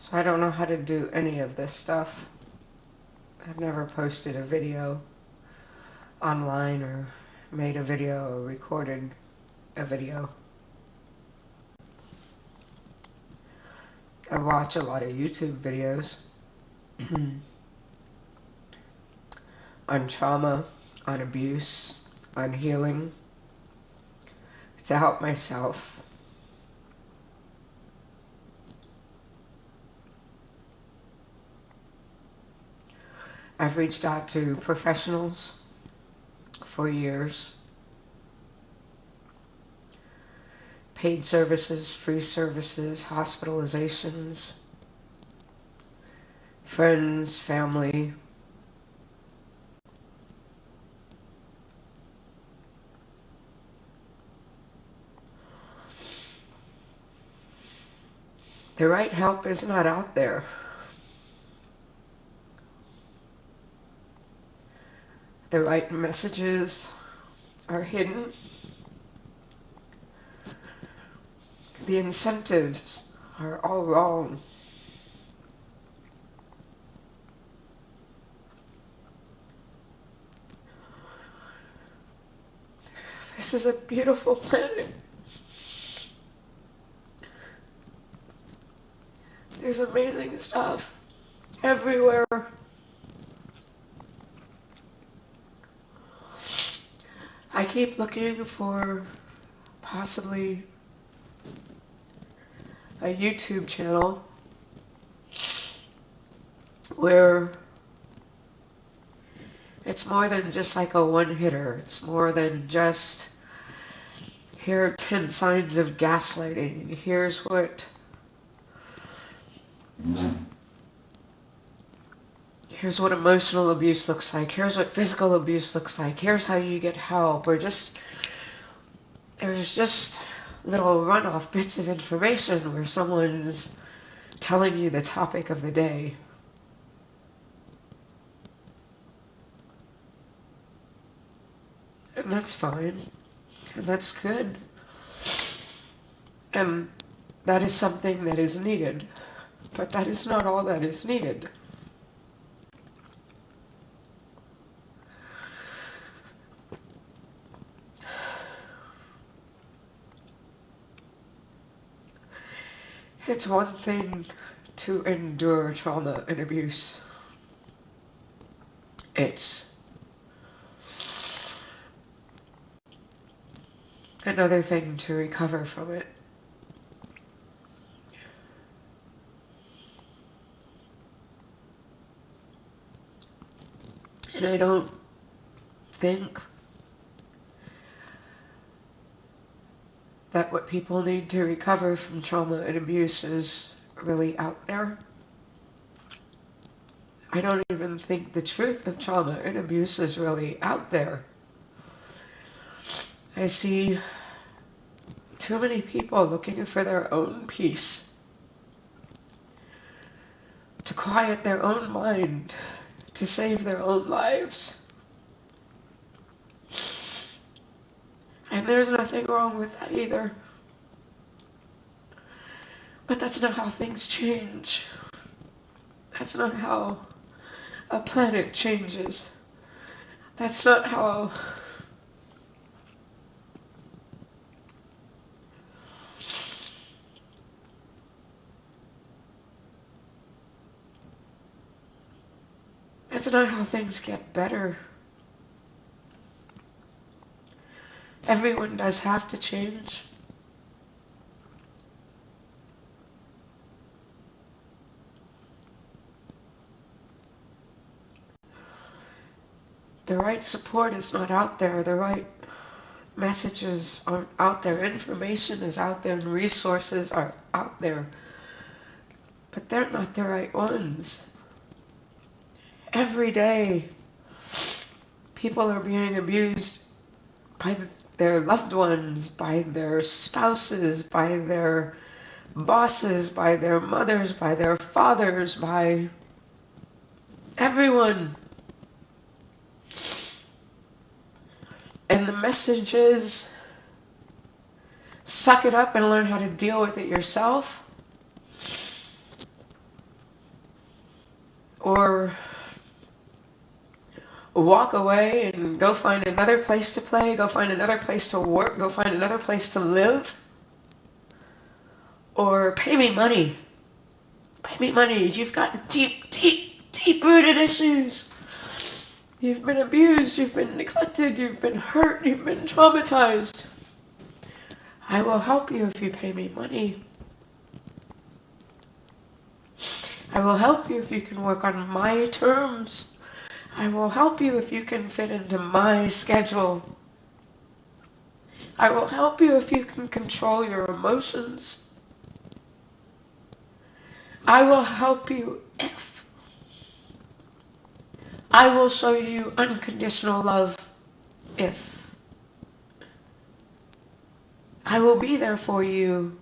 So I don't know how to do any of this stuff. I've never posted a video online or made a video or recorded a video. I watch a lot of YouTube videos on trauma, on abuse, on healing, to help myself. I've reached out to professionals for years. Paid services, free services, hospitalizations, friends, family. The right help is not out there. The right messages are hidden. The incentives are all wrong. This is a beautiful planet. There's amazing stuff everywhere. I keep looking for possibly a YouTube channel where it's more than just like a one-hitter. It's more than just, here are 10 signs of gaslighting. Here's what emotional abuse looks like. Here's what physical abuse looks like. Here's how you get help. Or just, there's just little runoff bits of information where someone's telling you the topic of the day. And that's fine. And that's good. And that is something that is needed. But that is not all that is needed. It's one thing to endure trauma and abuse. It's another thing to recover from it. And I don't think that what people need to recover from trauma and abuse is really out there. I don't even think the truth of trauma and abuse is really out there. I see too many people looking for their own peace, to quiet their own mind, to save their own lives. And there's nothing wrong with that either. But that's not how things change. That's not how a planet changes. That's not how things get better. Everyone does have to change. The right support is not out there. The right messages aren't out there. Information is out there and resources are out there. But they're not the right ones. Every day, people are being abused by their loved ones, by their spouses, by their bosses, by their mothers, by their fathers, by everyone. And the message is, suck it up and learn how to deal with it yourself. Or walk away and go find another place to play, go find another place to work, go find another place to live. Or pay me money. Pay me money. You've got deep-rooted issues. You've been abused, you've been neglected, you've been hurt, you've been traumatized. I will help you if you pay me money. I will help you if you can work on my terms. I will help you if you can fit into my schedule. I will help you if you can control your emotions. I will help you if I will show you unconditional love if I will be there for you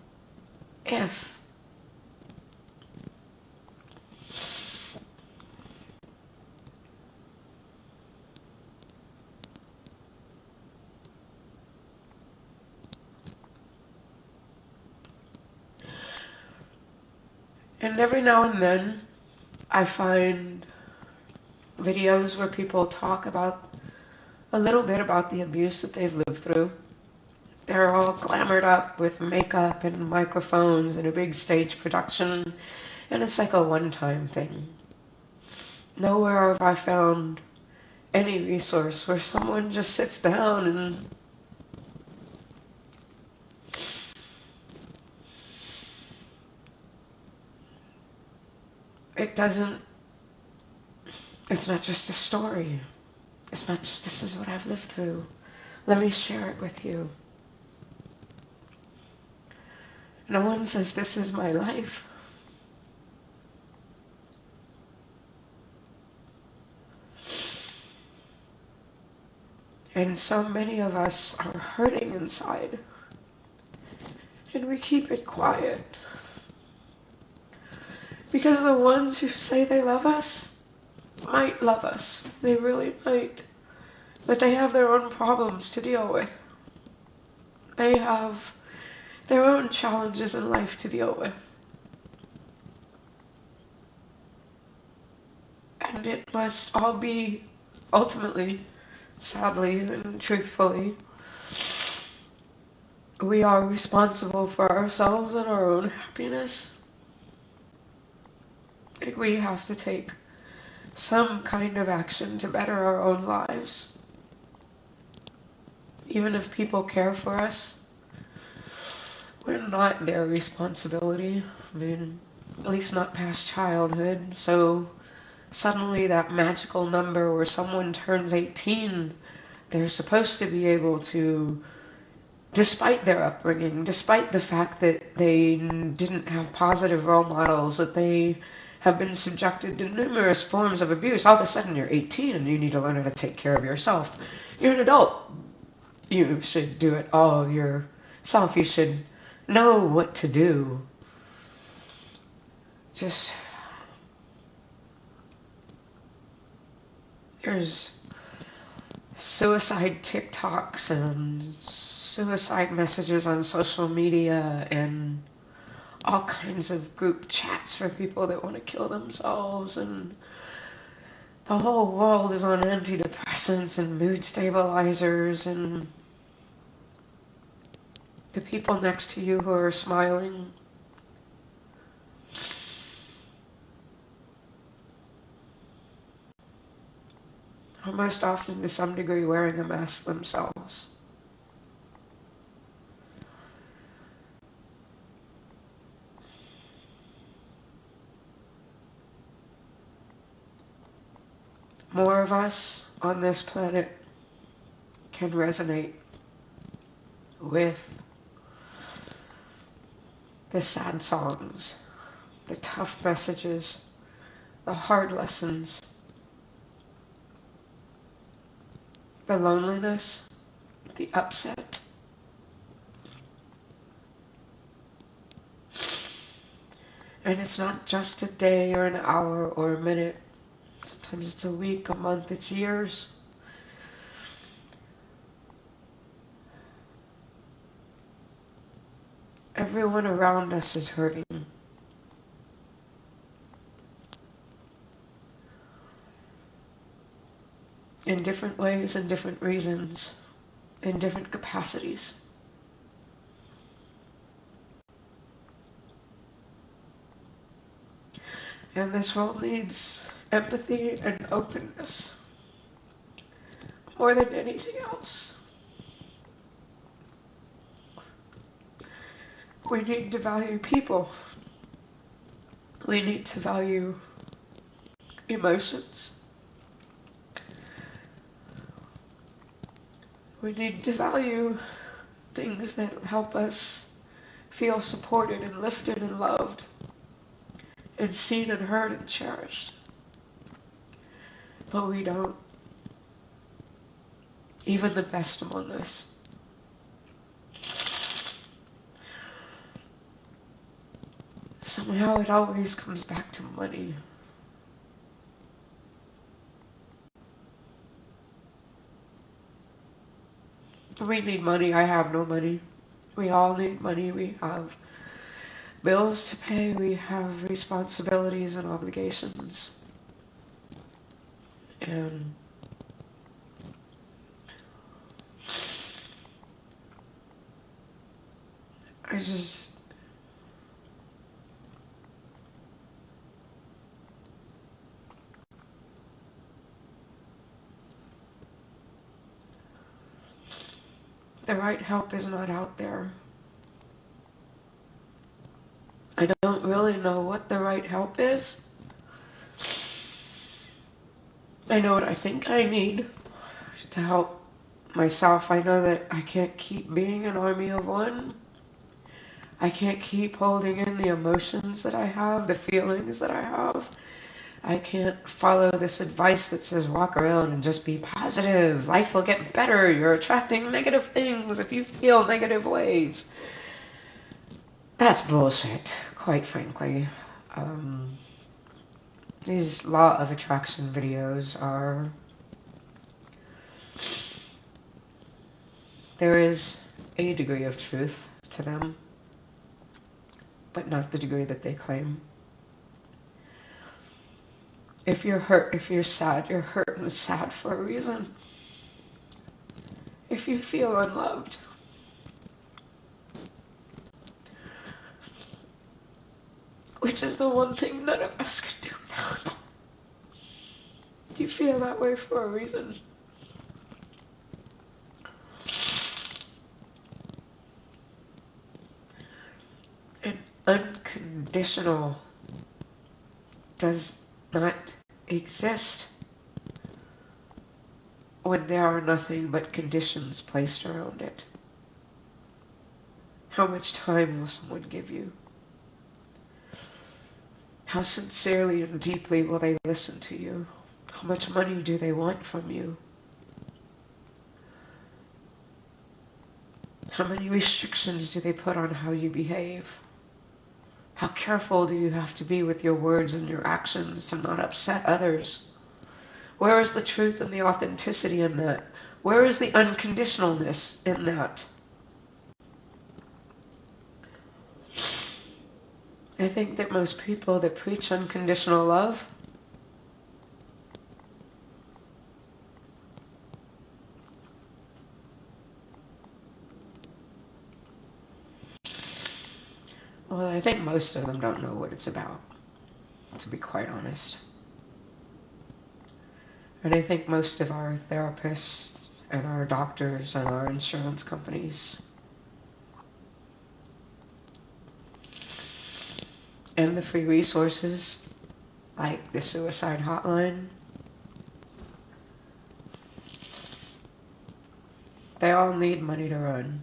if And every now and then I find videos where people talk about a little bit about the abuse that they've lived through. They're all glamored up with makeup and microphones and a big stage production, and it's like a one-time thing. Nowhere have I found any resource where someone just sits down and it's not just a story. It's not just, this is what I've lived through. Let me share it with you. No one says, this is my life. And so many of us are hurting inside. And we keep it quiet. Because the ones who say they love us might love us. They really might. But they have their own problems to deal with. They have their own challenges in life to deal with. And it must all be, ultimately, sadly and truthfully, we are responsible for ourselves and our own happiness. Like, we have to take some kind of action to better our own lives. Even if people care for us, we're not their responsibility. I mean, at least not past childhood. So suddenly that magical number where someone turns 18, they're supposed to be able to, despite their upbringing, despite the fact that they didn't have positive role models, that they have been subjected to numerous forms of abuse, all of a sudden you're 18 and you need to learn how to take care of yourself. You're an adult. You should do it all yourself. You should know what to do. Just, there's suicide TikToks and suicide messages on social media and all kinds of group chats for people that want to kill themselves, and the whole world is on antidepressants and mood stabilizers, and the people next to you who are smiling are most often to some degree wearing a mask themselves. More of us on this planet can resonate with the sad songs, the tough messages, the hard lessons, the loneliness, the upset. And it's not just a day or an hour or a minute. Sometimes it's a week, a month, it's years. Everyone around us is hurting. In different ways, in different reasons, in different capacities. And this world needs empathy and openness more than anything else. We need to value people. We need to value emotions. We need to value things that help us feel supported and lifted and loved and seen and heard and cherished. But we don't. Even the best among us. Somehow it always comes back to money. We need money. I have no money. We all need money. We have bills to pay. We have responsibilities and obligations. And I just... The right help is not out there. I don't really know what the right help is. I know what I think I need to help myself. I know that I can't keep being an army of one. I can't keep holding in the emotions that I have, the feelings that I have. I can't follow this advice that says walk around and just be positive. Life will get better. You're attracting negative things if you feel negative ways. That's bullshit, quite frankly. These law of attraction videos are... There is a degree of truth to them, but not the degree that they claim. If you're hurt, if you're sad, you're hurt and sad for a reason. If you feel unloved, which is the one thing none of us can do without. You feel that way for a reason. And unconditional does not exist when there are nothing but conditions placed around it. How much time will someone give you? How sincerely and deeply will they listen to you? How much money do they want from you? How many restrictions do they put on how you behave? How careful do you have to be with your words and your actions to not upset others? Where is the truth and the authenticity in that? Where is the unconditionalness in that? I think that most people that preach unconditional love well, I think most of them don't know what it's about, to be quite honest. And I think most of our therapists and our doctors and our insurance companies and the free resources like the suicide hotline, they all need money to run.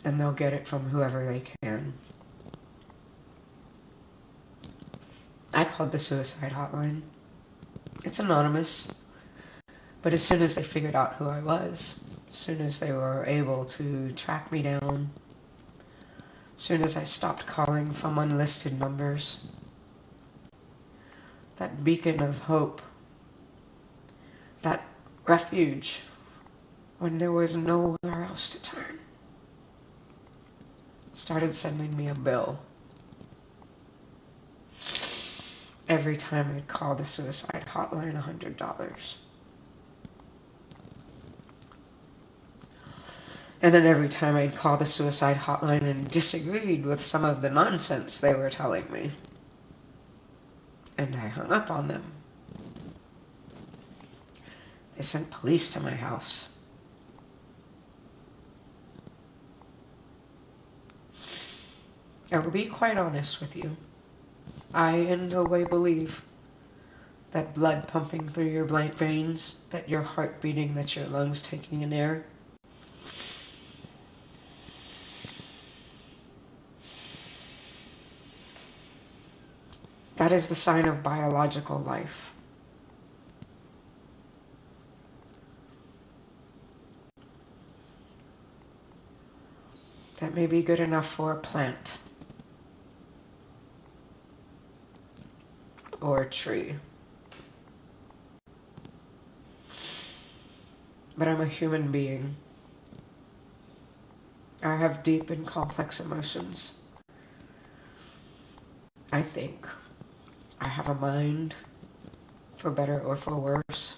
And they'll get it from whoever they can. I called the suicide hotline. It's anonymous. But as soon as they figured out who I was, as soon as they were able to track me down, as soon as I stopped calling from unlisted numbers, that beacon of hope, that refuge when there was nowhere else to turn. started sending me a bill every time I'd call the suicide hotline, $100. And then every time I'd call the suicide hotline and disagreed with some of the nonsense they were telling me, and I hung up on them, they sent police to my house. I will be quite honest with you. I in no way believe that blood pumping through your veins, that your heart beating, that your lungs taking in air, that is the sign of biological life. That may be good enough for a plant or a tree. But I'm a human being. I have deep and complex emotions. I think. I have a mind, for better or for worse.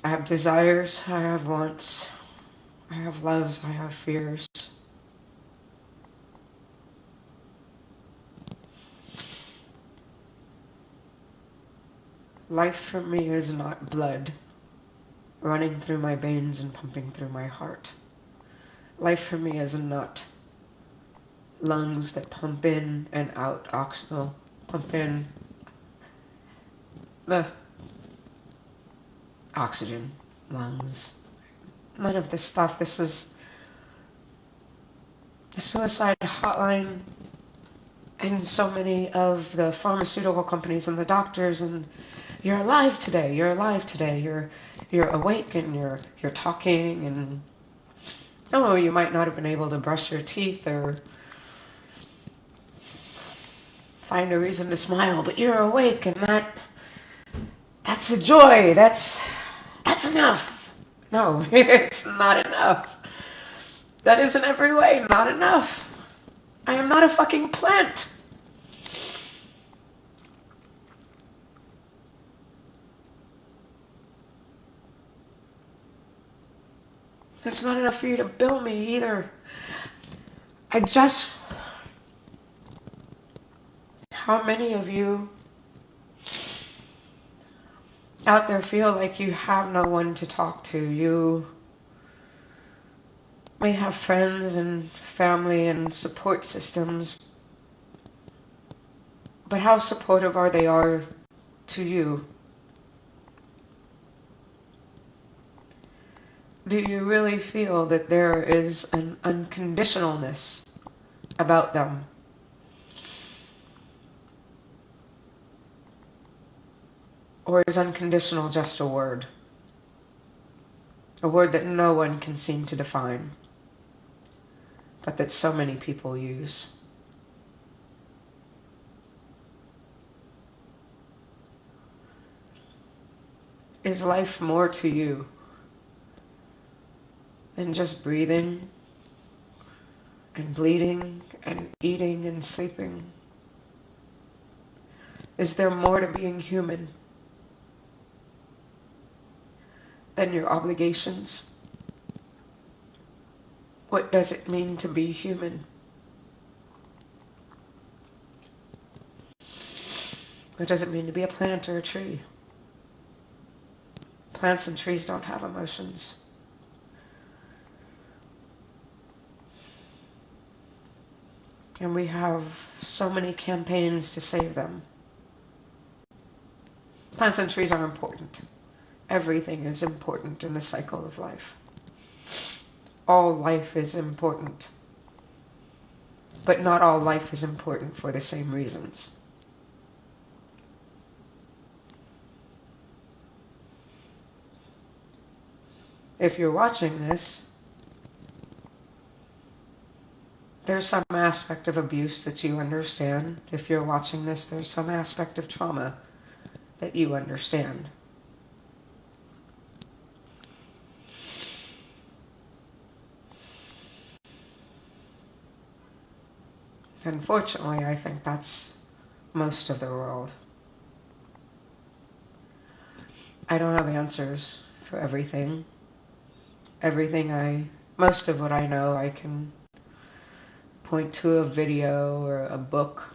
I have desires, I have wants, I have loves, I have fears. Life for me is not blood running through my veins and pumping through my heart. Life for me is not lungs that pump in and out oxygen, pump in the oxygen, lungs. None of this stuff. This is the suicide hotline and so many of the pharmaceutical companies and the doctors, and you're alive today, you're alive today, you're awake and you're talking, and oh, you might not have been able to brush your teeth or find a reason to smile, but you're awake, and that's a joy. That's enough. No, it's not enough. That is in every way not enough. I am not a fucking plant. It's not enough for you to bill me either. How many of you out there feel like you have no one to talk to? You may have friends and family and support systems, but how supportive are they to you? Do you really feel that there is an unconditionalness about them? Or is unconditional just a word? A word that no one can seem to define, but that so many people use. Is life more to you than just breathing and bleeding and eating and sleeping? Is there more to being human than your obligations? What does it mean to be human? What does it mean to be a plant or a tree? Plants and trees don't have emotions. And we have so many campaigns to save them. Plants and trees are important. Everything is important in the cycle of life. All life is important. But not all life is important for the same reasons. If you're watching this, there's some aspect of abuse that you understand. If you're watching this, there's some aspect of trauma that you understand. Unfortunately, I think that's most of the world. I don't have answers for everything. Most of what I know, I can point to a video or a book,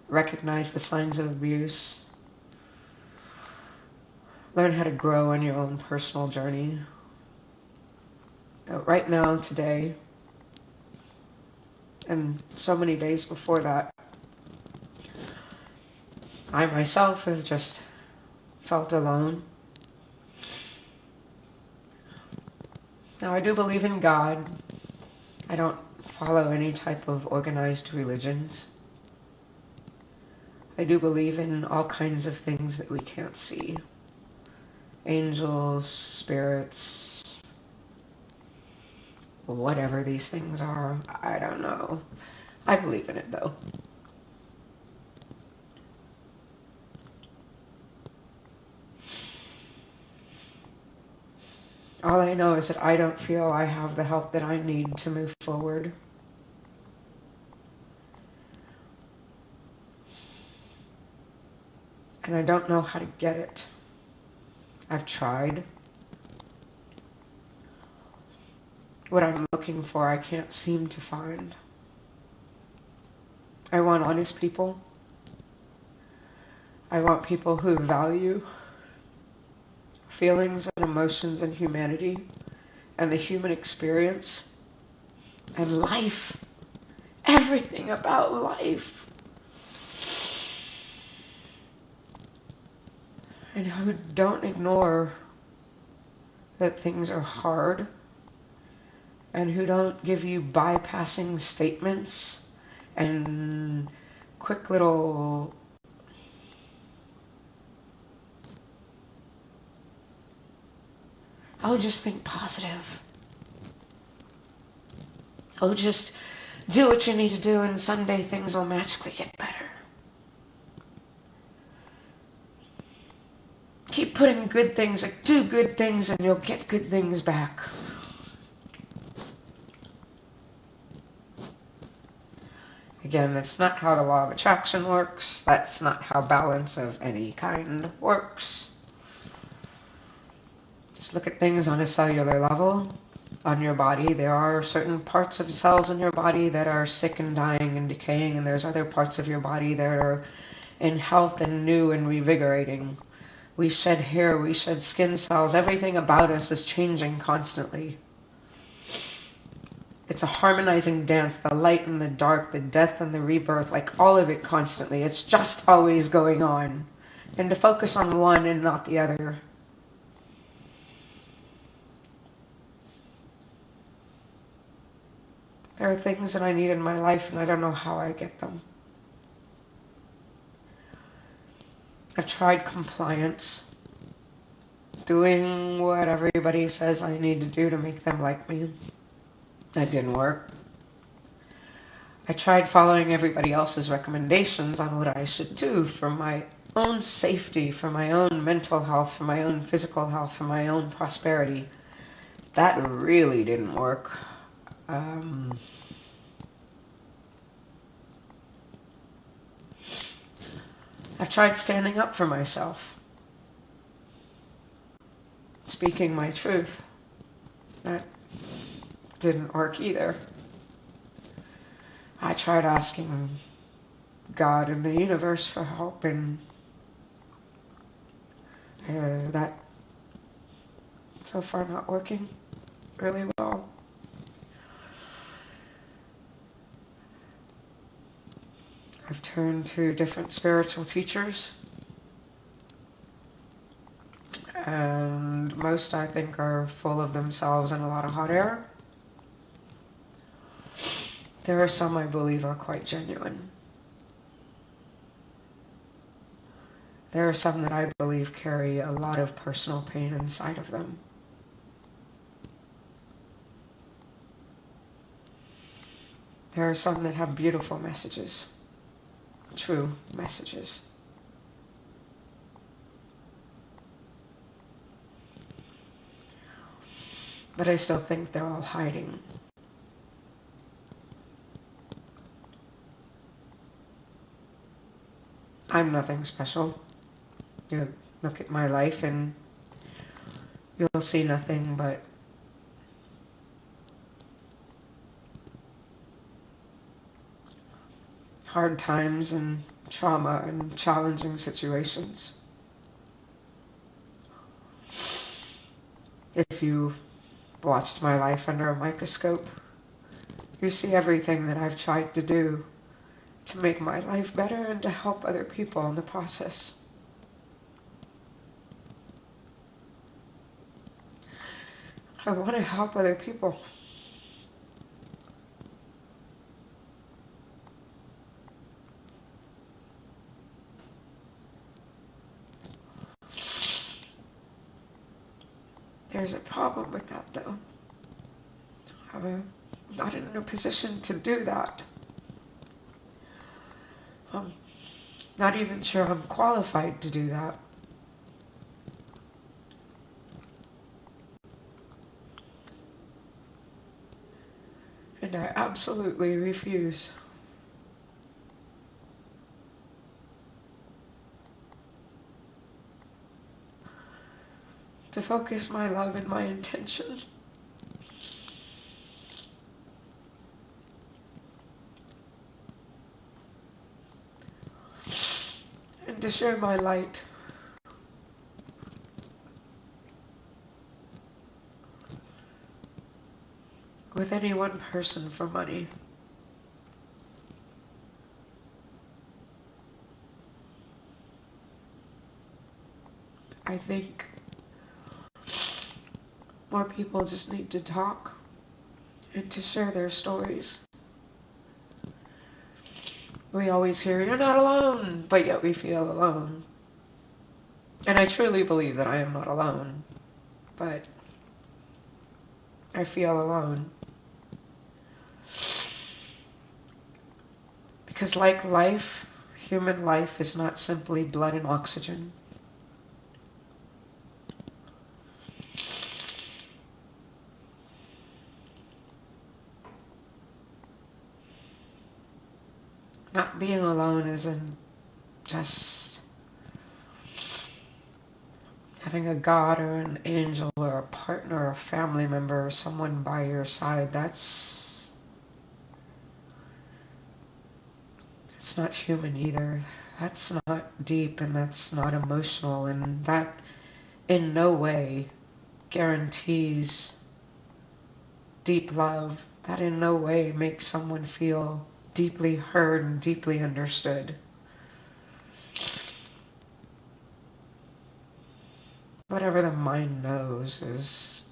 recognize the signs of abuse, learn how to grow on your own personal journey. But right now, today, and so many days before that, I myself have just felt alone. Now, I do believe in God. I don't follow any type of organized religions. I do believe in all kinds of things that we can't see. Angels, spirits, whatever these things are, I don't know. I believe in it though. All I know is that I don't feel I have the help that I need to move forward. And I don't know how to get it. I've tried. What I'm looking for, I can't seem to find. I want honest people. I want people who value feelings and emotions and humanity and the human experience and life. Everything about life. And who don't ignore that things are hard, and who don't give you bypassing statements and quick little oh, just think positive. Oh, just do what you need to do and someday things will magically get better. Keep putting good things, like do good things and you'll get good things back. Again, that's not how the law of attraction works. That's not how balance of any kind works. Just look at things on a cellular level. On your body, there are certain parts of the cells in your body that are sick and dying and decaying, and there's other parts of your body that are in health and new and revigorating. We shed hair, we shed skin cells. Everything about us is changing constantly. It's a harmonizing dance, the light and the dark, the death and the rebirth, like all of it constantly. It's just always going on. And to focus on one and not the other. There are things that I need in my life and I don't know how I get them. I've tried compliance, doing what everybody says I need to do to make them like me. That didn't work. I tried following everybody else's recommendations on what I should do for my own safety, for my own mental health, for my own physical health, for my own prosperity. That really didn't work. I've tried standing up for myself, speaking my truth. That didn't work either. I tried asking God and the universe for help, and that so far not working really well. I've turned to different spiritual teachers, and most I think are full of themselves and a lot of hot air. There are some I believe are quite genuine. There are some that I believe carry a lot of personal pain inside of them. There are some that have beautiful messages, true messages. But I still think they're all hiding. I'm nothing special. You look at my life and you'll see nothing but hard times and trauma and challenging situations. If you watched my life under a microscope, you see everything that I've tried to do to make my life better and to help other people in the process. I want to help other people. There's a problem with that, though. I'm not in a position to do that. I'm not even sure I'm qualified to do that. And I absolutely refuse. To focus my love and my intention and to share my light with any one person for money. I think more people just need to talk and to share their stories. We always hear, you're not alone, but yet we feel alone. And I truly believe that I am not alone, but I feel alone. Because like life, human life is not simply blood and oxygen. Not being alone isn't just having a God or an angel or a partner or a family member or someone by your side. That's not human either. That's not deep, and that's not emotional, and that in no way guarantees deep love. That in no way makes someone feel deeply heard and deeply understood. Whatever the mind knows is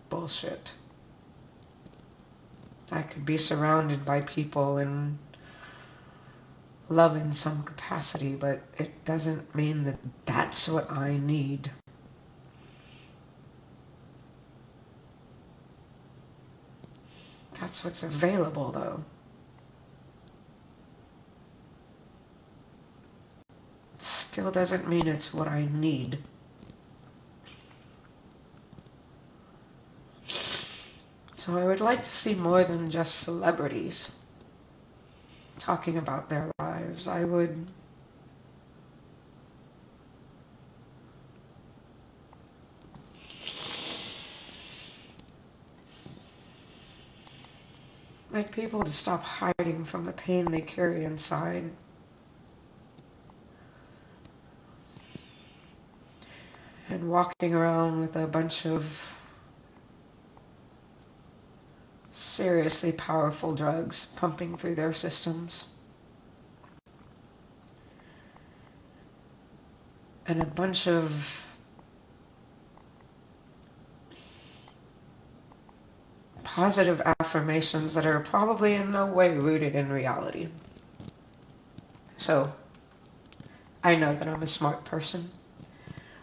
bullshit. I could be surrounded by people and love in some capacity, but it doesn't mean that that's what I need. That's what's available, though. Still doesn't mean it's what I need. So I would like to see more than just celebrities talking about their lives. I would like people to stop hiding from the pain they carry inside. And walking around with a bunch of seriously powerful drugs pumping through their systems. And a bunch of positive affirmations that are probably in no way rooted in reality. So, I know that I'm a smart person.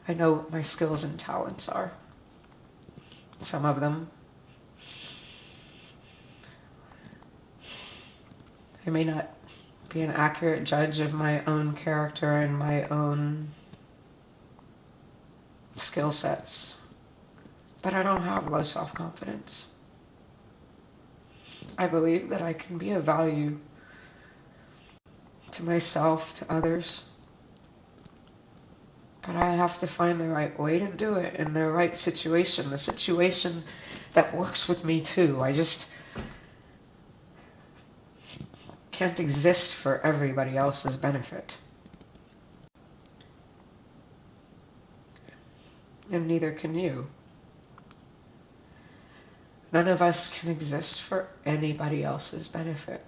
I know what my skills and talents are. Some of them. I may not be an accurate judge of my own character and my own skill sets, but I don't have low self-confidence. I believe that I can be of value to myself, to others. But I have to find the right way to do it in the right situation, the situation that works with me too. I just can't exist for everybody else's benefit. And neither can you. None of us can exist for anybody else's benefit.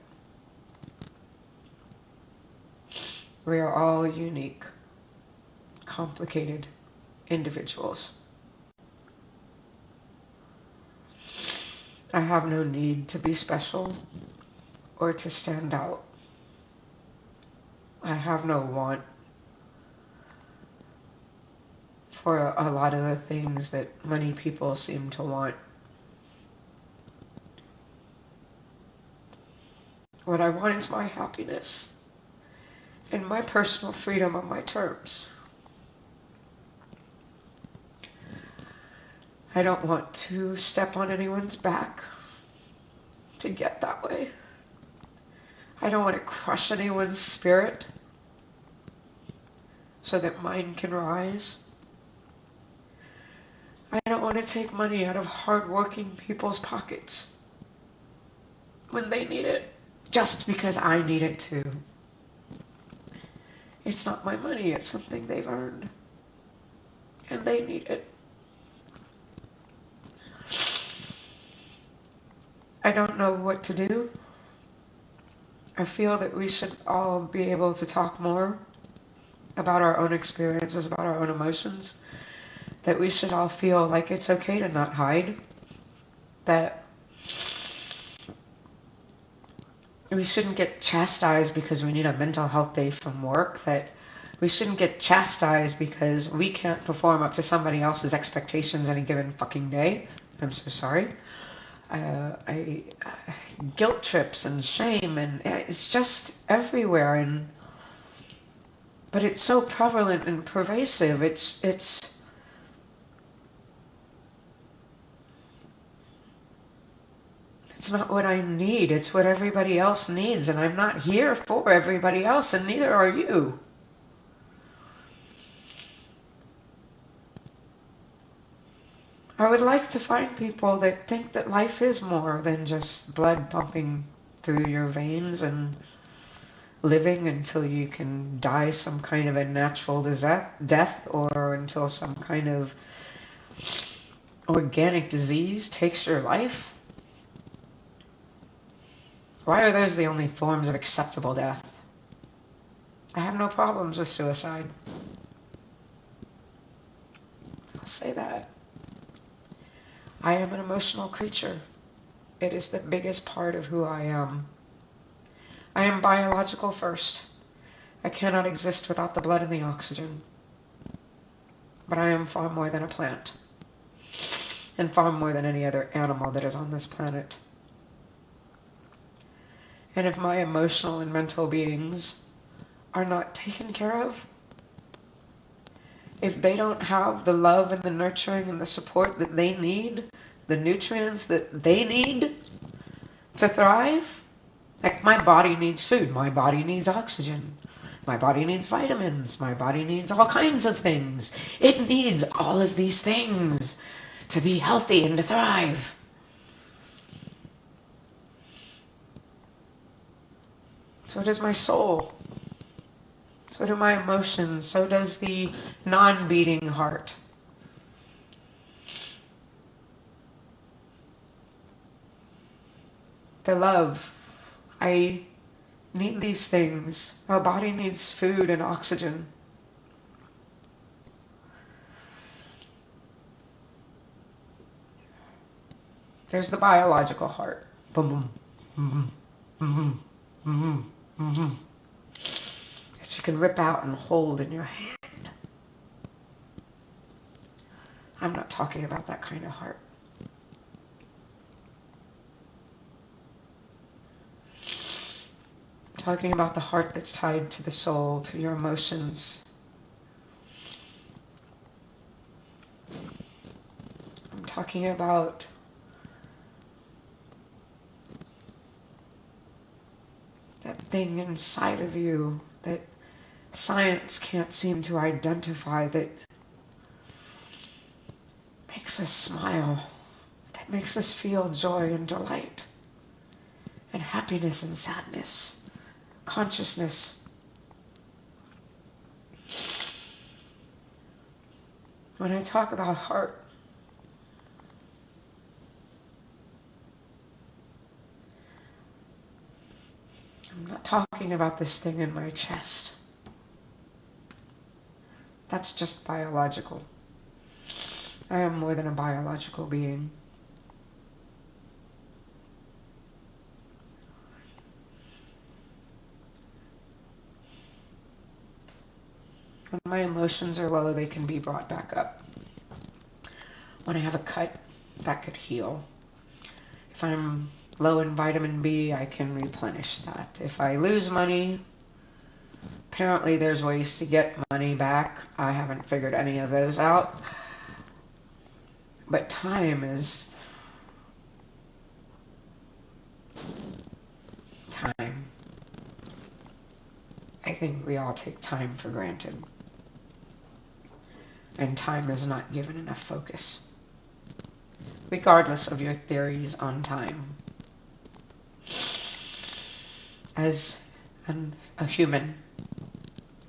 We are all unique, complicated individuals. I have no need to be special or to stand out. I have no want for a lot of the things that many people seem to want. What I want is my happiness and my personal freedom on my terms. I don't want to step on anyone's back to get that way. I don't want to crush anyone's spirit so that mine can rise. I don't want to take money out of hardworking people's pockets when they need it, just because I need it too. It's not my money, it's something they've earned, and they need it. I don't know what to do. I feel that we should all be able to talk more about our own experiences, about our own emotions, that we should all feel like it's okay to not hide, that we shouldn't get chastised because we need a mental health day from work, that we shouldn't get chastised because we can't perform up to somebody else's expectations any given fucking day. I'm so sorry. Guilt trips and shame, and it's just everywhere, but it's so prevalent and pervasive. It's not what I need, it's what everybody else needs, and I'm not here for everybody else, and neither are you. I would like to find people that think that life is more than just blood pumping through your veins and living until you can die some kind of a natural death, or until some kind of organic disease takes your life. Why are those the only forms of acceptable death? I have no problems with suicide. I'll say that. I am an emotional creature. It is the biggest part of who I am. I am biological first. I cannot exist without the blood and the oxygen. But I am far more than a plant, and far more than any other animal that is on this planet. And if my emotional and mental beings are not taken care of, if they don't have the love and the nurturing and the support that they need, the nutrients that they need to thrive, like my body needs food, my body needs oxygen, my body needs vitamins, my body needs all kinds of things. It needs all of these things to be healthy and to thrive. So does my soul. So do my emotions. So does the non-beating heart. The love. I need these things. My body needs food and oxygen. There's the biological heart. Boom, boom, boom, boom, boom, boom. That you can rip out and hold in your hand. I'm not talking about that kind of heart. I'm talking about the heart that's tied to the soul, to your emotions. I'm talking about that thing inside of you that science can't seem to identify, that makes us smile, that makes us feel joy and delight and happiness and sadness, consciousness. When I talk about heart, I'm not talking about this thing in my chest. That's just biological. I am more than a biological being. When my emotions are low, they can be brought back up. When I have a cut, that could heal. If I'm low in vitamin B, I can replenish that. If I lose money, apparently there's ways to get money back. I haven't figured any of those out. But time is time. I think we all take time for granted. And time is not given enough focus, regardless of your theories on time. As a human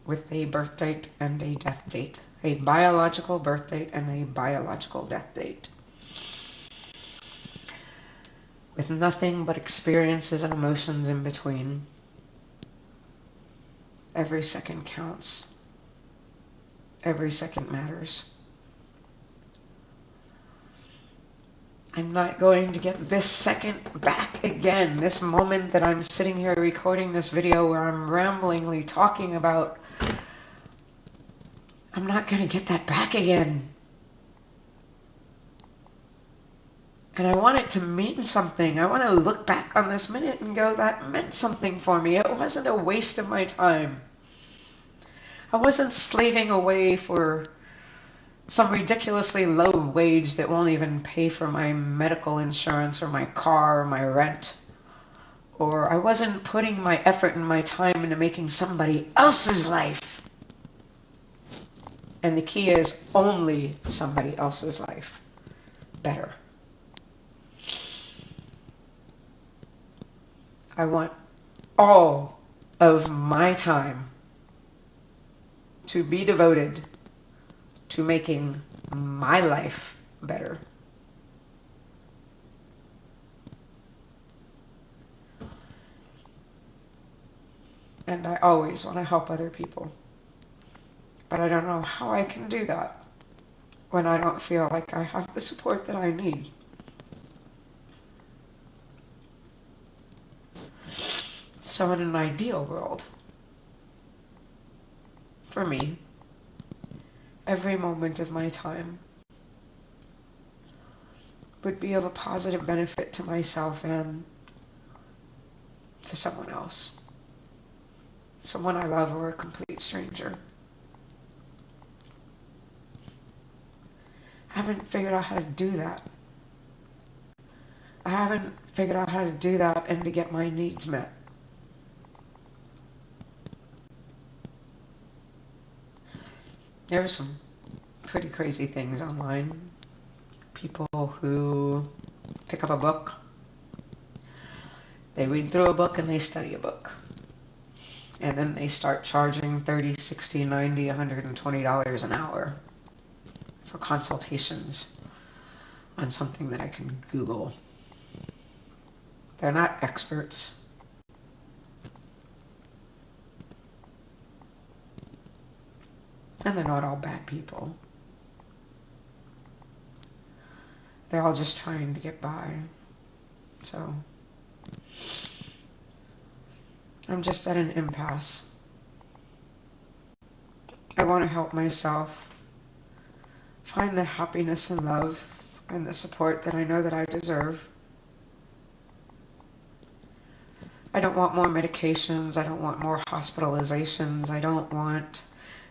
with a birth date and a death date, a biological birth date and a biological death date, with nothing but experiences and emotions in between, every second counts. Every second matters. I'm not going to get this second back again. This moment that I'm sitting here recording this video where I'm ramblingly talking about, I'm not going to get that back again. And I want it to mean something. I want to look back on this minute and go, that meant something for me. It wasn't a waste of my time. I wasn't slaving away for some ridiculously low wage that won't even pay for my medical insurance or my car or my rent. Or I wasn't putting my effort and my time into making somebody else's life. And the key is only somebody else's life better. I want all of my time to be devoted to making my life better. And I always want to help other people. But I don't know how I can do that when I don't feel like I have the support that I need. So in an ideal world, for me, every moment of my time would be of a positive benefit to myself and to someone else. Someone I love or a complete stranger. I haven't figured out how to do that. I haven't figured out how to do that and to get my needs met. There are some pretty crazy things online. People who pick up a book, they read through a book and they study a book. And then they start charging $30, $60, $90, $120 an hour for consultations on something that I can Google. They're not experts. And they're not all bad people. They're all just trying to get by. So I'm just at an impasse. I want to help myself find the happiness and love and the support that I know that I deserve. I don't want more medications. I don't want more hospitalizations. I don't want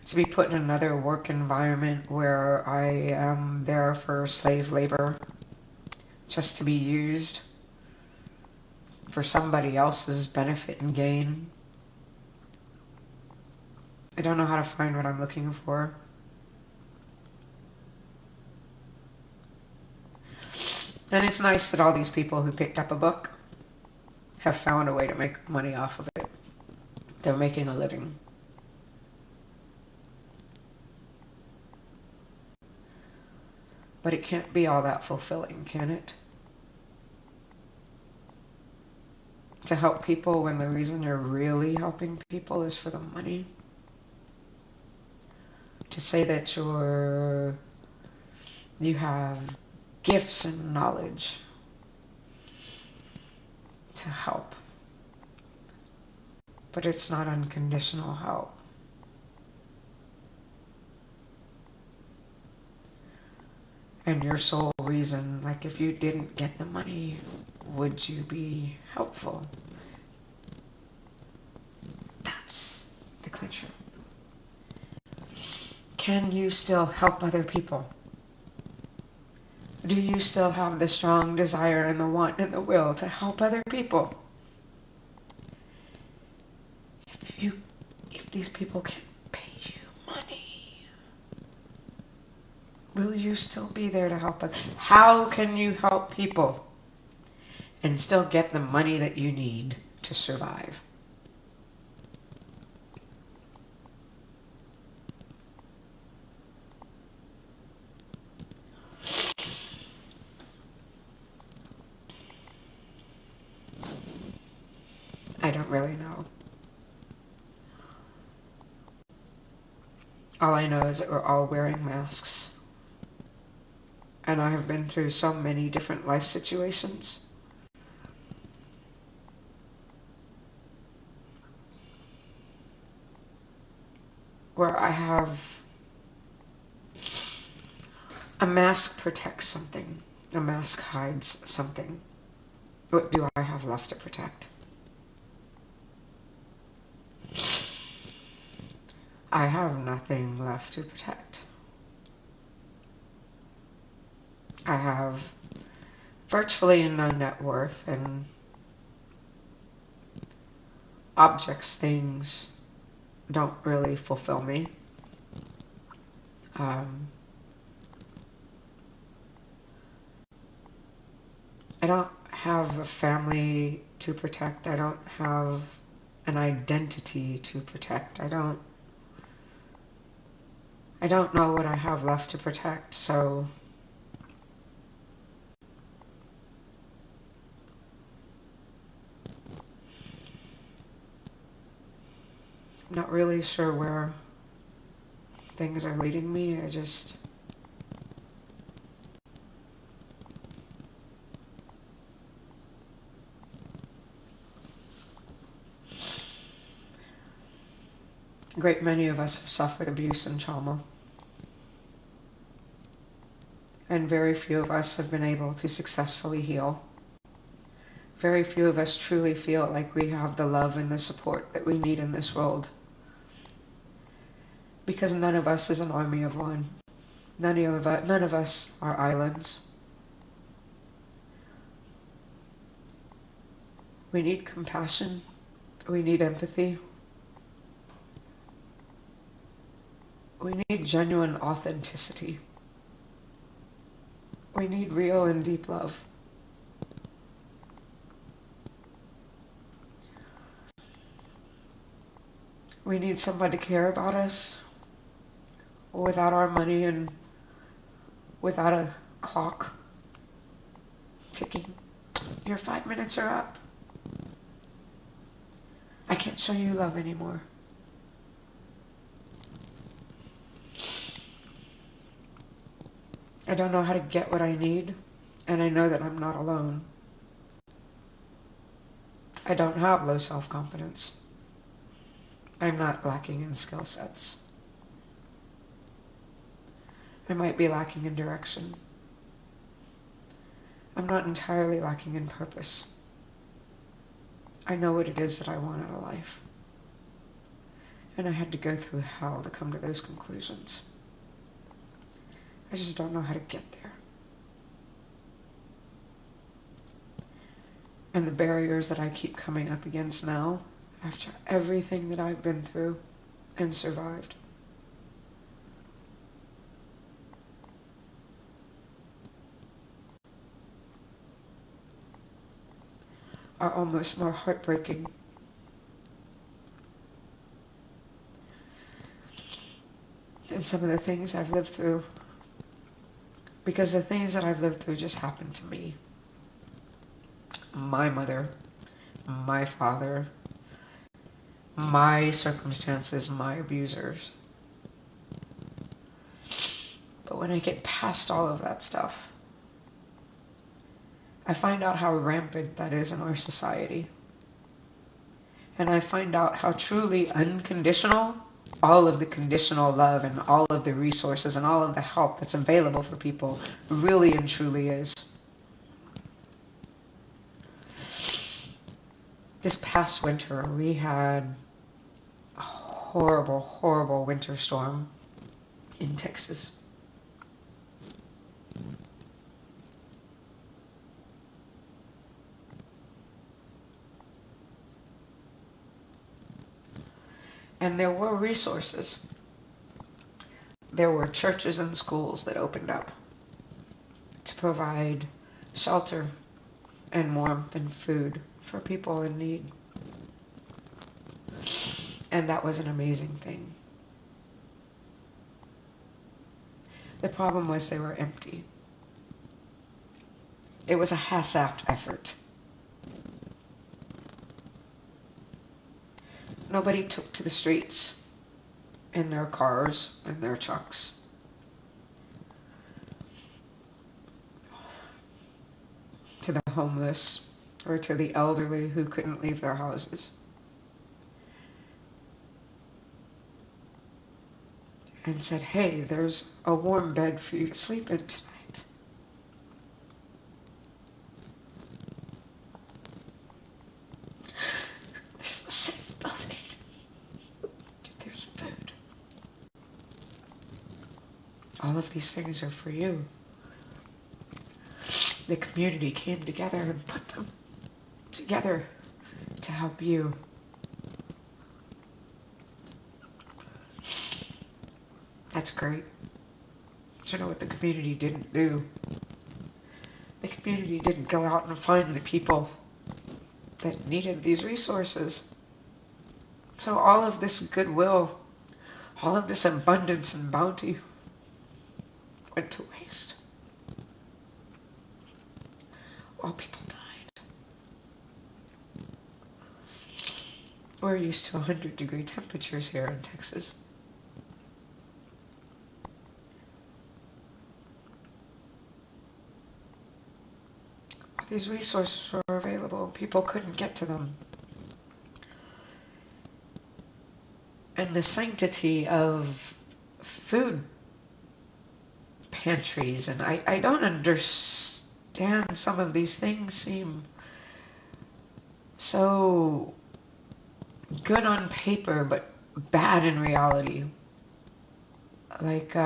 to be put in another work environment where I am there for slave labor, just to be used. for somebody else's benefit and gain. I don't know how to find what I'm looking for. And it's nice that all these people who picked up a book have found a way to make money off of it. They're making a living. But it can't be all that fulfilling, can it? To help people when the reason you're really helping people is for the money. To say that you have gifts and knowledge to help. But it's not unconditional help. And your sole reason, like if you didn't get the money, would you be helpful? That's the clincher. Can you still help other people? Do you still have the strong desire and the want and the will to help other people? If these people can't pay you money, will you still be there to help us? How can you help people and still get the money that you need to survive? I don't really know. All I know is that we're all wearing masks. And I have been through so many different life situations. Where I have a mask protects something. A mask hides something. What do I have left to protect? I have nothing left to protect. I have virtually no net worth, and objects, things don't really fulfill me. I don't have a family to protect. I don't have an identity to protect. I don't know what I have left to protect, so I'm not really sure where things are leading me. A great many of us have suffered abuse and trauma. And very few of us have been able to successfully heal. Very few of us truly feel like we have the love and the support that we need in this world. Because none of us is an army of one. None of us are islands. We need compassion. We need empathy. We need genuine authenticity. We need real and deep love. We need someone to care about us without our money and without a clock ticking. Your 5 minutes are up. I can't show you love anymore. I don't know how to get what I need, and I know that I'm not alone. I don't have low self-confidence. I'm not lacking in skill sets. I might be lacking in direction. I'm not entirely lacking in purpose. I know what it is that I want out of life. And I had to go through hell to come to those conclusions. I just don't know how to get there. And the barriers that I keep coming up against now, after everything that I've been through and survived, are almost more heartbreaking than some of the things I've lived through. Because the things that I've lived through just happened to me. My mother, my father, my circumstances, my abusers. But when I get past all of that stuff, I find out how rampant that is in our society. And I find out how truly unconditional all of the conditional love and all of the resources and all of the help that's available for people really and truly is. This past winter, we had a horrible, horrible winter storm in Texas. And there were resources. There were churches and schools that opened up to provide shelter and warmth and food for people in need. And that was an amazing thing. The problem was they were empty. It was a half-assed effort. Nobody took to the streets in their cars and their trucks. To the homeless or to the elderly who couldn't leave their houses. And said, hey, there's a warm bed for you to sleep in tonight. There's a safe building. There's food. All of these things are for you. The community came together and put them together to help you. That's great. But you know what the community didn't do? The community didn't go out and find the people that needed these resources. So all of this goodwill, all of this abundance and bounty went to waste. While people died. We're used to 100-degree temperatures here in Texas. These resources were available. People couldn't get to them. And the sanctity of food pantries, and I don't understand, some of these things seem so good on paper but bad in reality. Like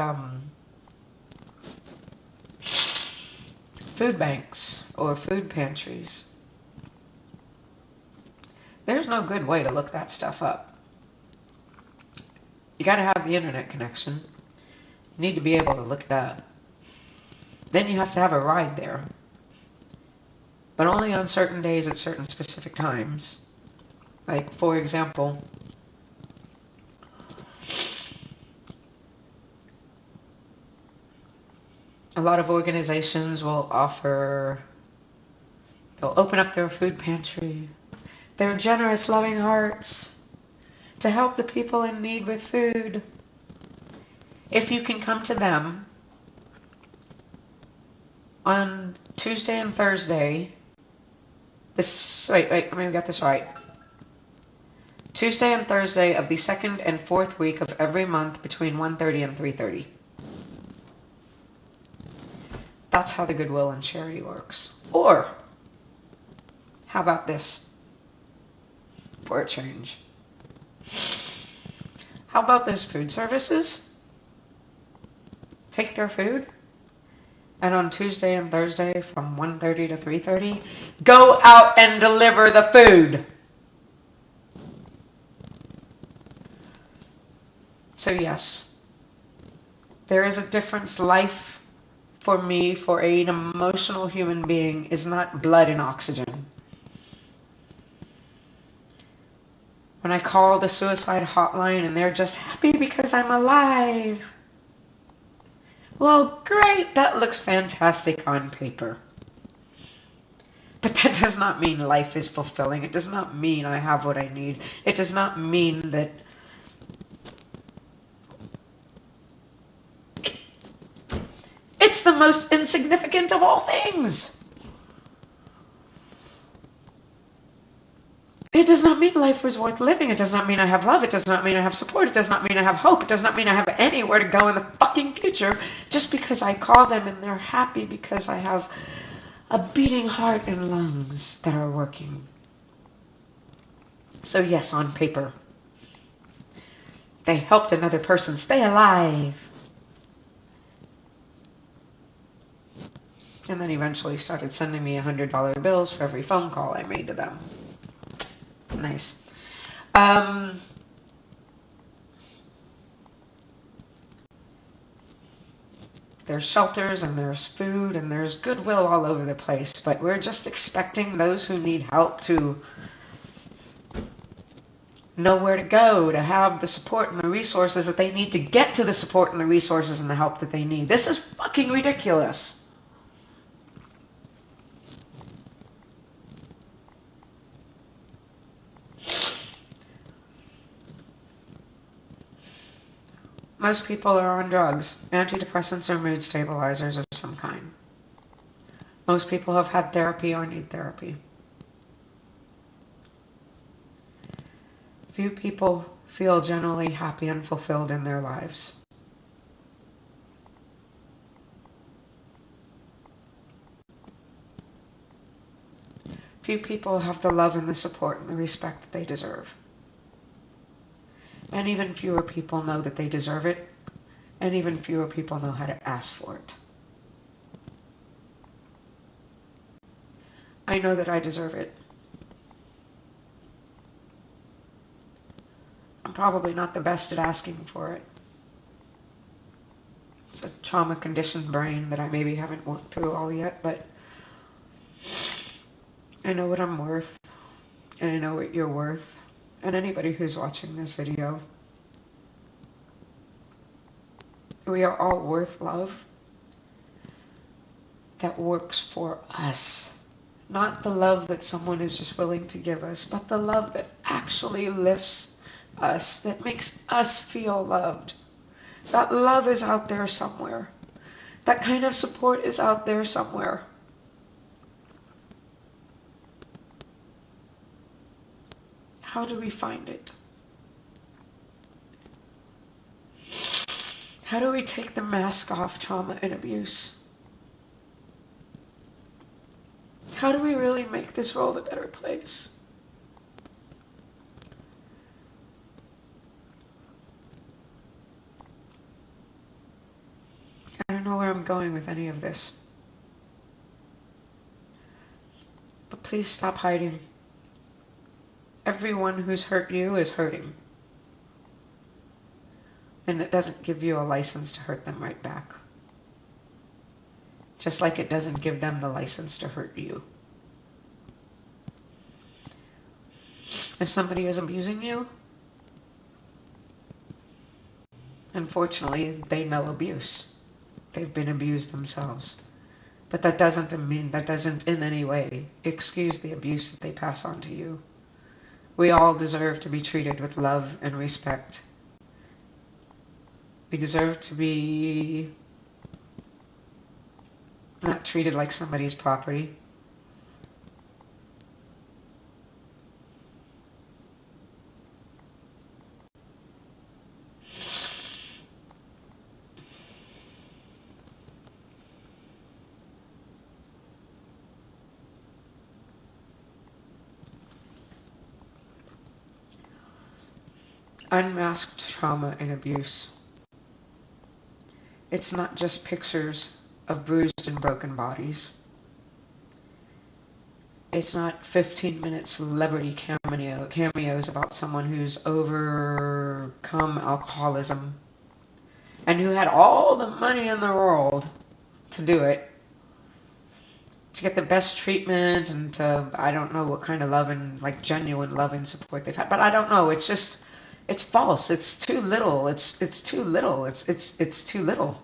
food banks or food pantries. There's no good way to look that stuff up. You gotta have the internet connection. You need to be able to look it up. Then you have to have a ride there. But only on certain days at certain specific times. Like, for example, a lot of organizations will offer, they'll open up their food pantry, their generous, loving hearts, to help the people in need with food. If you can come to them on Tuesday and Thursday, let me get this right. Tuesday and Thursday of the second and fourth week of every month between 1:30 and 3:30. That's how the goodwill and charity works. Or, how about this? For a change. How about those food services? Take their food And on Tuesday and Thursday from 1:30 to 3:30, go out and deliver the food. So yes, there is a difference. Life for me, for an emotional human being, is not blood and oxygen. When I call the suicide hotline and they're just happy because I'm alive. Well, great, that looks fantastic on paper. But that does not mean life is fulfilling. It does not mean I have what I need. It does not mean that it's the most insignificant of all things. It does not mean life was worth living. It does not mean I have love. It does not mean I have support. It does not mean I have hope. It does not mean I have anywhere to go in the fucking future just because I call them and they're happy because I have a beating heart and lungs that are working. So yes, on paper, they helped another person stay alive. And then eventually started sending me $100 bills for every phone call I made to them. Nice. There's shelters and there's food and there's goodwill all over the place, but we're just expecting those who need help to know where to go, to have the support and the resources that they need to get to the support and the resources and the help that they need. This is fucking ridiculous. Most people are on drugs, antidepressants or mood stabilizers of some kind. Most people have had therapy or need therapy. Few people feel generally happy and fulfilled in their lives. Few people have the love and the support and the respect that they deserve. And even fewer people know that they deserve it, and even fewer people know how to ask for it. I know that I deserve it. I'm probably not the best at asking for it. It's a trauma-conditioned brain that I maybe haven't worked through all yet, but I know what I'm worth, and I know what you're worth, and anybody who's watching this video. We are all worth love that works for us. Not the love that someone is just willing to give us, but the love that actually lifts us, that makes us feel loved. That love is out there somewhere. That kind of support is out there somewhere. How do we find it? How do we take the mask off trauma and abuse? How do we really make this world a better place? I don't know where I'm going with any of this. But please stop hiding. Everyone who's hurt you is hurting. And it doesn't give you a license to hurt them right back. Just like it doesn't give them the license to hurt you. If somebody is abusing you, unfortunately, they know abuse. They've been abused themselves. But that doesn't in any way excuse the abuse that they pass on to you. We all deserve to be treated with love and respect. We deserve to be not treated like somebody's property. Unmasked trauma and abuse. It's not just pictures of bruised and broken bodies. It's not 15-minute celebrity cameos about someone who's overcome alcoholism and who had all the money in the world to do it, to get the best treatment and to, I don't know what kind of love and like genuine love and support they've had, but I don't know. It's just, it's false. It's too little. It's too little. It's too little.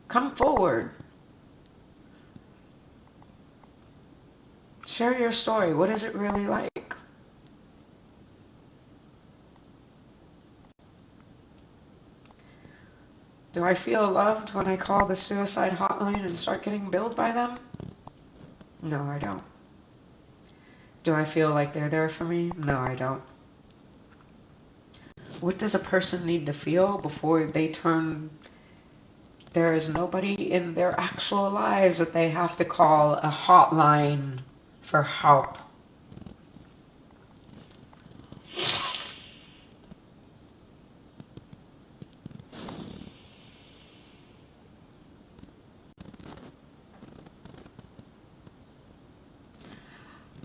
Come forward. Share your story. What is it really like? Do I feel loved when I call the suicide hotline and start getting billed by them? No, I don't. Do I feel like they're there for me? No, I don't. What does a person need to feel before they turn... There is nobody in their actual lives that they have to call a hotline for help.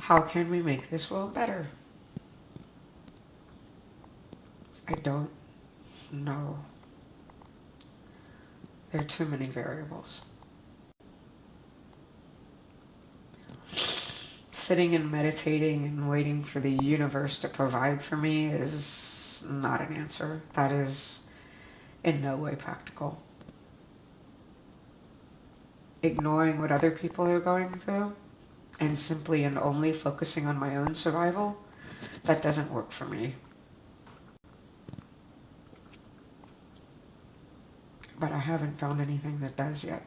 How can we make this world better? I don't know. There are too many variables. Sitting and meditating and waiting for the universe to provide for me is not an answer. That is in no way practical. Ignoring what other people are going through and simply and only focusing on my own survival, that doesn't work for me. But I haven't found anything that does yet.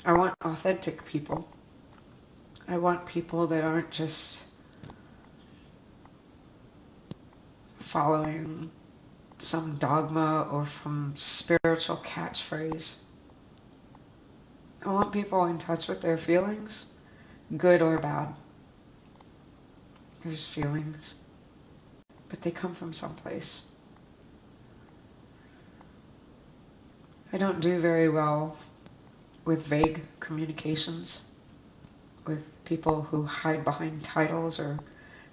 I want authentic people. I want people that aren't just following some dogma or from spiritual catchphrase. I want people in touch with their feelings, good or bad. There's feelings, but they come from someplace. I don't do very well with vague communications, with people who hide behind titles or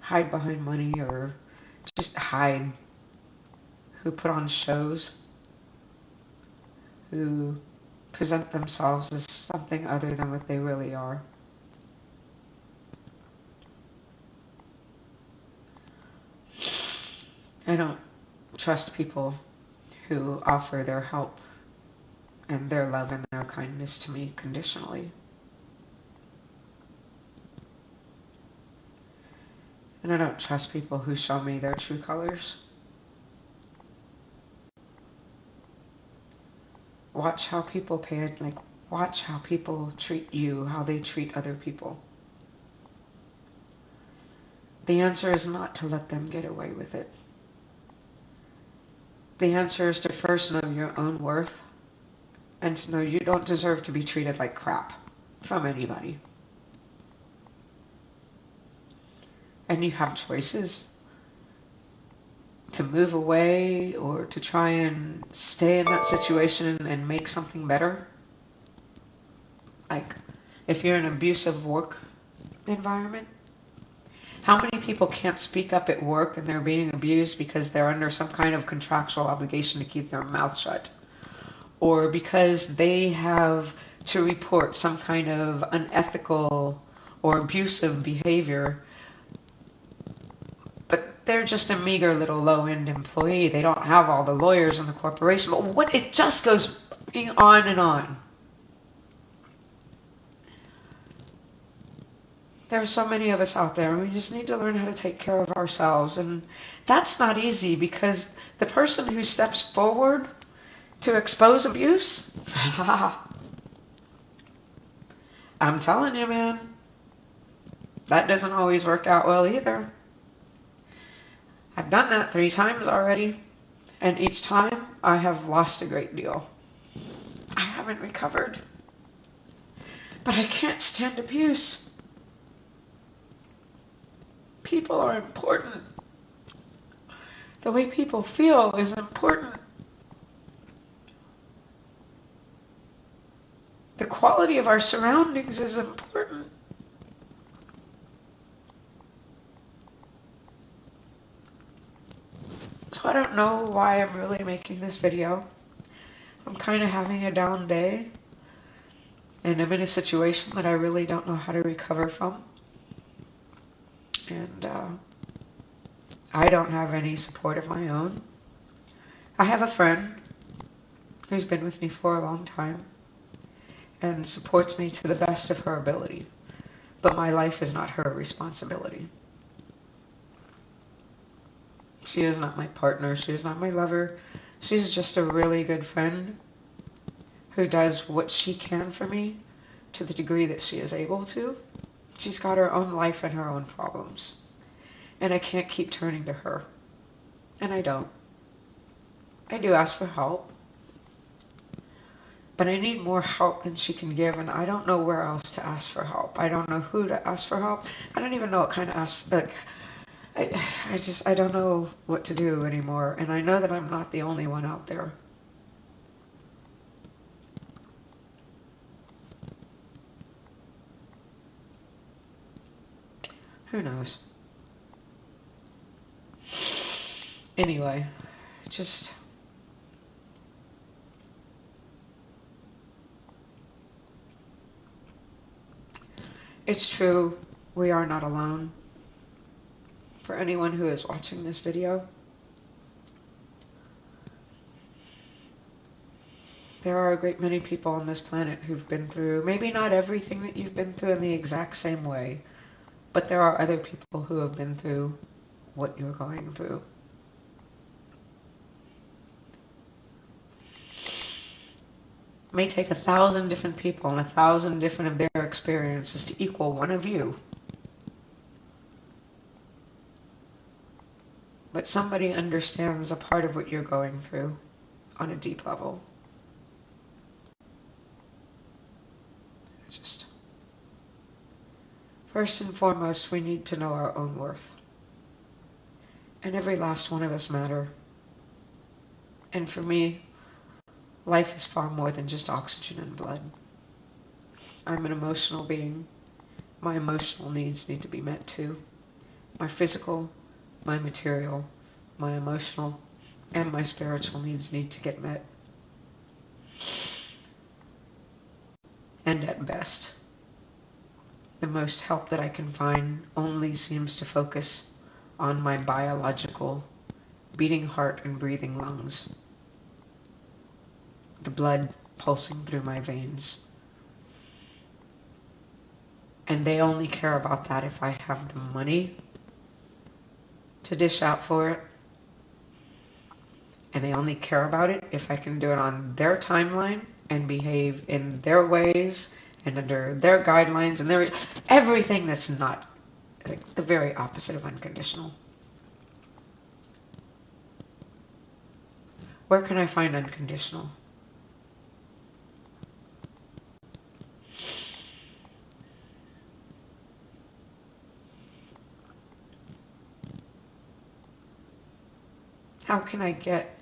hide behind money or just hide, who put on shows, who present themselves as something other than what they really are. I don't trust people who offer their help and their love and their kindness to me conditionally. And I don't trust people who show me their true colors. Watch how people watch how people treat you, how they treat other people. The answer is not to let them get away with it. The answer is to first know your own worth and to know you don't deserve to be treated like crap from anybody. And you have choices to move away or to try and stay in that situation and make something better. Like, if you're in an abusive work environment, how many people can't speak up at work and they're being abused because they're under some kind of contractual obligation to keep their mouth shut? Or because they have to report some kind of unethical or abusive behavior, but they're just a meager little low-end employee. They don't have all the lawyers in the corporation. But it just goes on and on. There are so many of us out there, and we just need to learn how to take care of ourselves. And that's not easy, because the person who steps forward to expose abuse, I'm telling you, man, that doesn't always work out well either. I've done that 3 times already, and each time I have lost a great deal. I haven't recovered, but I can't stand abuse. People are important. The way people feel is important. The quality of our surroundings is important. So I don't know why I'm really making this video. I'm kind of having a down day. And I'm in a situation that I really don't know how to recover from. And I don't have any support of my own. I have a friend who's been with me for a long time and supports me to the best of her ability. But my life is not her responsibility. She is not my partner. She is not my lover. She's just a really good friend who does what she can for me to the degree that she is able to. She's got her own life and her own problems. And I can't keep turning to her. And I don't. I do ask for help. But I need more help than she can give, and I don't know where else to ask for help. I don't know who to ask for help. I don't even know what kind of ask for, like, I don't know what to do anymore. And I know that I'm not the only one out there. Who knows? Anyway, just... It's true, we are not alone. For anyone who is watching this video, there are a great many people on this planet who've been through, maybe not everything that you've been through in the exact same way, but there are other people who have been through what you're going through. It may take 1,000 different people and 1,000 different of their experiences to equal one of you. But somebody understands a part of what you're going through on a deep level. Just first and foremost, we need to know our own worth. And every last one of us matter. And for me, life is far more than just oxygen and blood. I'm an emotional being. My emotional needs need to be met too. My physical, my material, my emotional, and my spiritual needs need to get met. And at best, the most help that I can find only seems to focus on my biological, beating heart and breathing lungs. The blood pulsing through my veins. And they only care about that if I have the money to dish out for it. And they only care about it if I can do it on their timeline and behave in their ways and under their guidelines and their everything that's not, like, the very opposite of unconditional. Where can I find unconditional? How can I get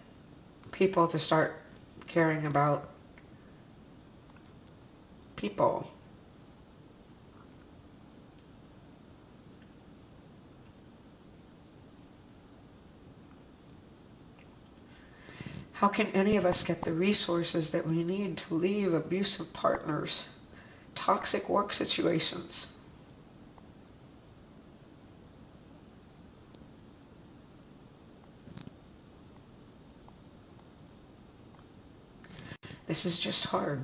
people to start caring about people? How can any of us get the resources that we need to leave abusive partners, toxic work situations? This is just hard.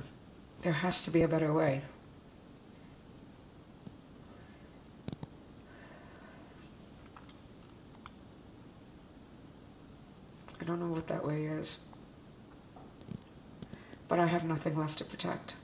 There has to be a better way. I don't know what that way is. But I have nothing left to protect.